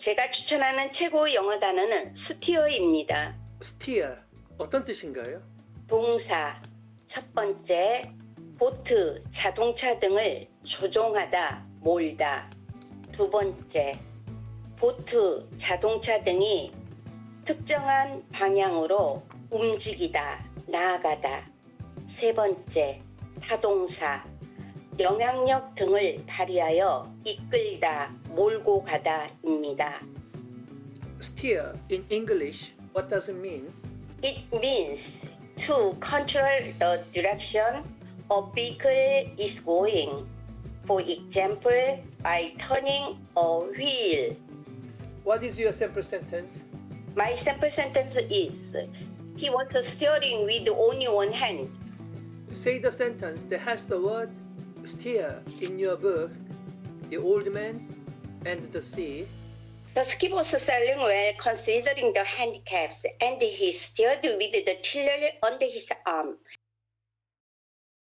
제가 추천하는 최고 영어 단어는 스티어입니다. steer 어떤 뜻인가요? 동사 첫 번째, 보트, 자동차 등을 조종하다, 몰다. 두 번째, 보트, 자동차 등이 특정한 방향으로 움직이다, 나아가다. 세 번째, 타동사, 영향력 등을 발휘하여 이끌다, 몰고 가다입니다. Steer in English, what does it mean? It means to control the direction a vehicle is going. For example, by turning a wheel. What is your sample sentence? My sample sentence is, he was steering with only one hand. Say the sentence that has the word steer in your book, The Old Man and the Sea. The skiff was sailing well considering the handicaps, and he steered with the tiller under his arm.